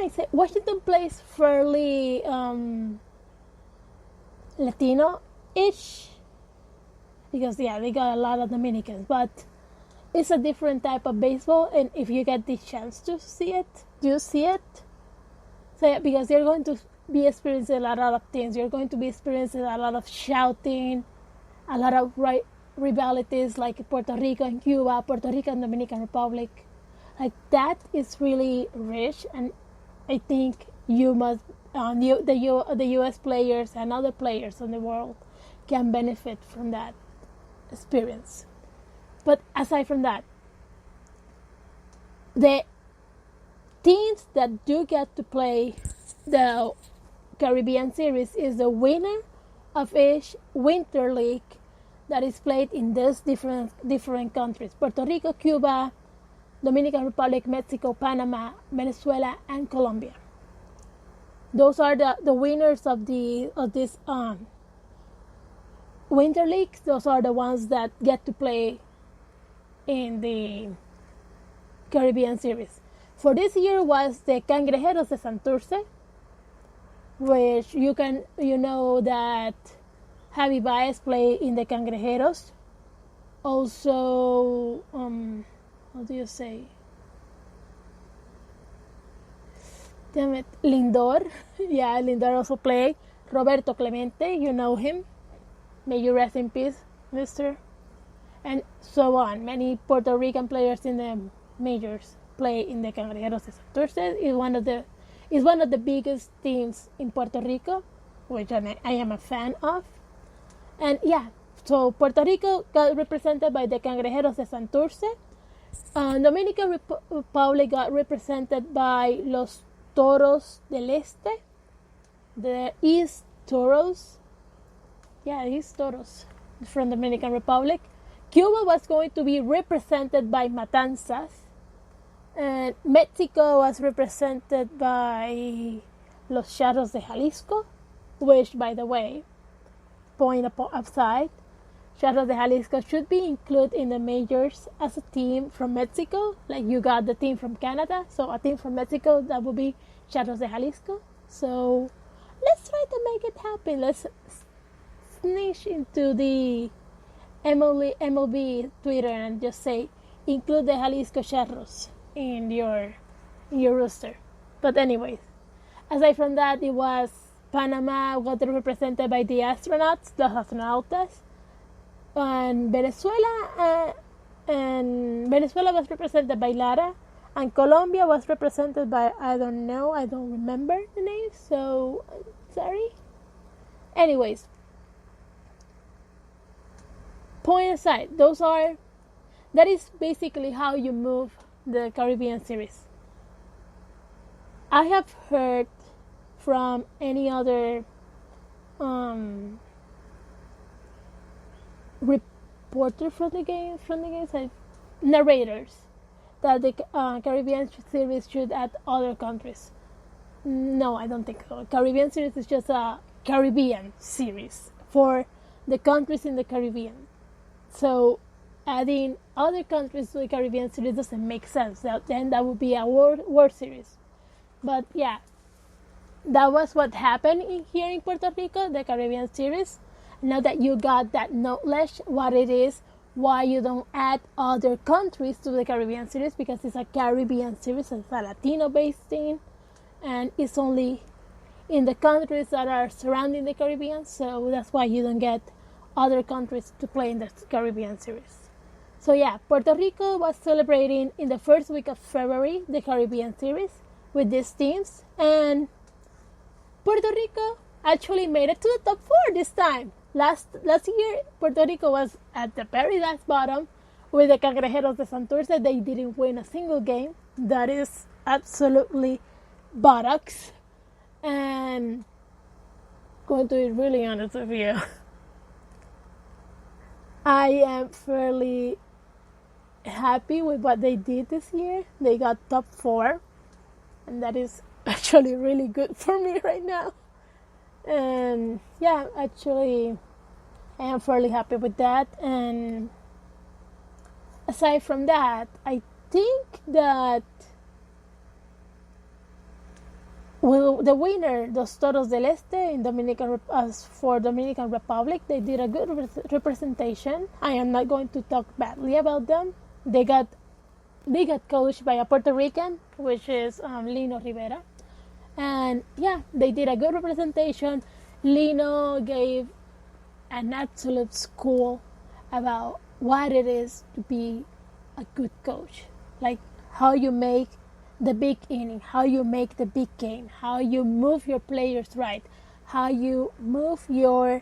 I say Washington plays fairly Latino-ish because they got a lot of Dominicans, but it's a different type of baseball, and if you get the chance to see it, do see it. So yeah, because you're going to be experiencing a lot of things. You're going to be experiencing a lot of shouting, a lot of rivalities like Puerto Rico and Cuba, Puerto Rico and Dominican Republic. Like that is really rich, and I think you must, the U.S. players and other players in the world can benefit from that experience. But aside from that, the teams that do get to play the Caribbean Series is the winner of each Winter League that is played in these different countries: Puerto Rico, Cuba, Dominican Republic, Mexico, Panama, Venezuela, and Colombia. Those are the winners of this Winter Leagues. Those are the ones that get to play in the Caribbean Series. For this year was the Cangrejeros de Santurce, which you know that Javi Baez play in the Cangrejeros. Also, how do you say? Damn it, Lindor. Yeah, Lindor also play. Roberto Clemente, you know him. May you rest in peace, mister. And so on. Many Puerto Rican players in the majors play in the Cangrejeros de Santurce. Is one of the biggest teams in Puerto Rico, which I am a fan of. And yeah, so Puerto Rico got represented by the Cangrejeros de Santurce. Dominican Republic got represented by Los Toros del Este, the East Toros. Yeah, East Toros from Dominican Republic. Cuba was going to be represented by Matanzas, and Mexico was represented by Los Charros de Jalisco, which, by the way, point upside, Charros de Jalisco should be included in the majors as a team from Mexico. Like you got the team from Canada, so a team from Mexico, that would be Charros de Jalisco. So let's try to make it happen. Let's sneak into the MLB Twitter and just say include the Jalisco Charros in your roster. But anyways, aside from that, it was Panama got represented by the astronauts, los astronautas, and Venezuela was represented by Lara, and Colombia was represented by I don't remember the name, so sorry. Anyways, point aside, that is basically how you move the Caribbean Series. I have heard from any other reporter from the games, like narrators, that the Caribbean Series should add other countries. No, I don't think so. Caribbean Series is just a Caribbean series for the countries in the Caribbean. So adding other countries to the Caribbean Series doesn't make sense. Then that would be a World Series. But yeah, that was what happened here in Puerto Rico, the Caribbean Series. Now that you got that knowledge, what it is, why you don't add other countries to the Caribbean Series, because it's a Caribbean Series, it's a Latino-based thing, and it's only in the countries that are surrounding the Caribbean, so that's why you don't get other countries to play in the Caribbean Series. So yeah, Puerto Rico was celebrating in the first week of February the Caribbean Series with these teams, and Puerto Rico actually made it to the top 4 this time. Last year, Puerto Rico was at the very last bottom with the Cangrejeros de Santurce. They didn't win a single game. That is absolutely buttocks. And going to be really honest with you, I am fairly happy with what they did this year. They got top 4, and that is actually really good for me right now. And yeah, actually, I am fairly happy with that. And aside from that, I think that well, the winner, los Toros del Este, in for Dominican Republic, they did a good representation. I am not going to talk badly about them. They got coached by a Puerto Rican, which is Lino Rivera, and yeah, they did a good representation. Lino gave an absolute school about what it is to be a good coach, like how you make the big inning, how you make the big game, how you move your players right, how you move your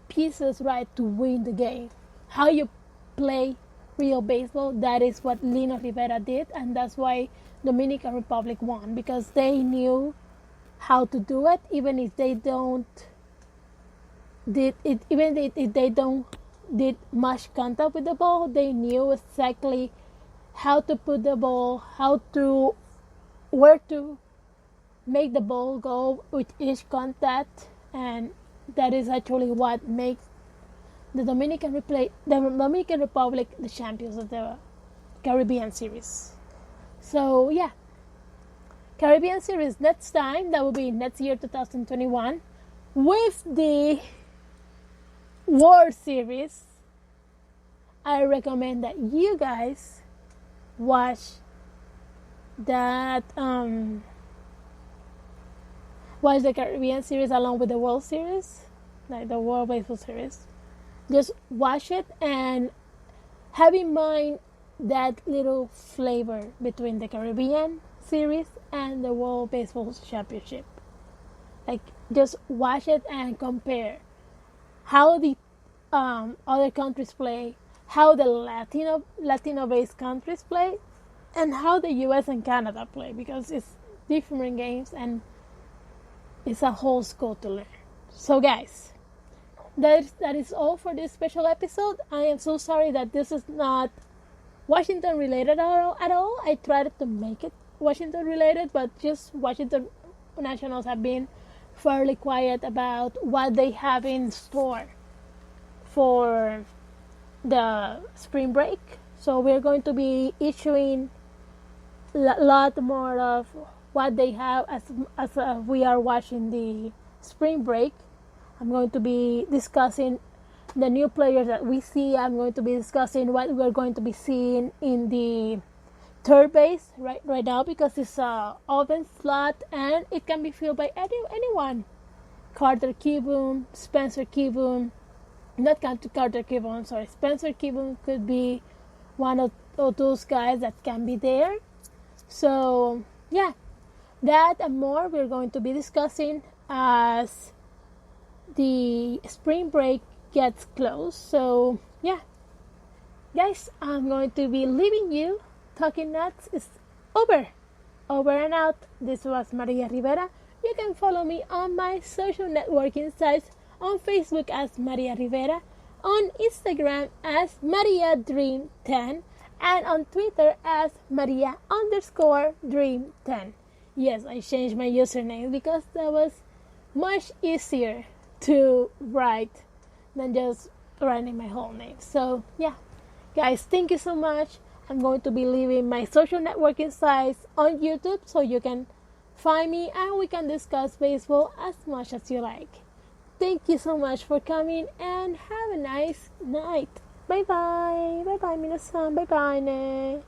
pieces right to win the game, how you play real baseball. That is what Lino Rivera did, and that's why Dominican Republic won, because they knew how to do it, even if they don't did much contact with the ball. They knew exactly how to put the ball, where to make the ball go with each contact, and that is actually what makes the Dominican Republic the champions of the Caribbean Series. So yeah, Caribbean Series next time, that will be next year, 2021, with the World Series. I recommend that you guys watch the Caribbean Series along with the World Series, like the World Baseball Series. Just watch it and have in mind that little flavor between the Caribbean Series and the World Baseball Championship. Like, just watch it and compare how the other countries play, how the Latino-based countries play, and how the U.S. and Canada play, because it's different games and it's a whole school to learn. So guys, that is all for this special episode. I am so sorry that this is not Washington related at all. I tried to make it Washington related, but just Washington Nationals have been fairly quiet about what they have in store for the spring break. So we're going to be issuing a lot more of what they have as we are watching the spring break. I'm going to be discussing the new players that we see. I'm going to be discussing what we're going to be seeing in the third base right now, because it's a open slot and it can be filled by anyone. Carter Kieboom, Spencer Kieboom, not Carter Kieboom, I'm sorry, Spencer Kieboom could be one of those guys that can be there. So yeah, that and more we're going to be discussing as the spring break gets close. So yeah, guys, I'm going to be leaving you. Talkin Nats is over and out. This was Maria Rivera. You can follow me on my social networking sites, on Facebook as Maria Rivera, on Instagram as Maria Dream 10, and on Twitter as Maria_Dream 10. Yes, I changed my username because that was much easier to write than just writing my whole name. So yeah, guys, thank you so much. I'm going to be leaving my social networking sites on YouTube so you can find me and we can discuss baseball as much as you like. Thank you so much for coming and have a nice night. Bye bye. Bye bye, minasan. Bye bye ne.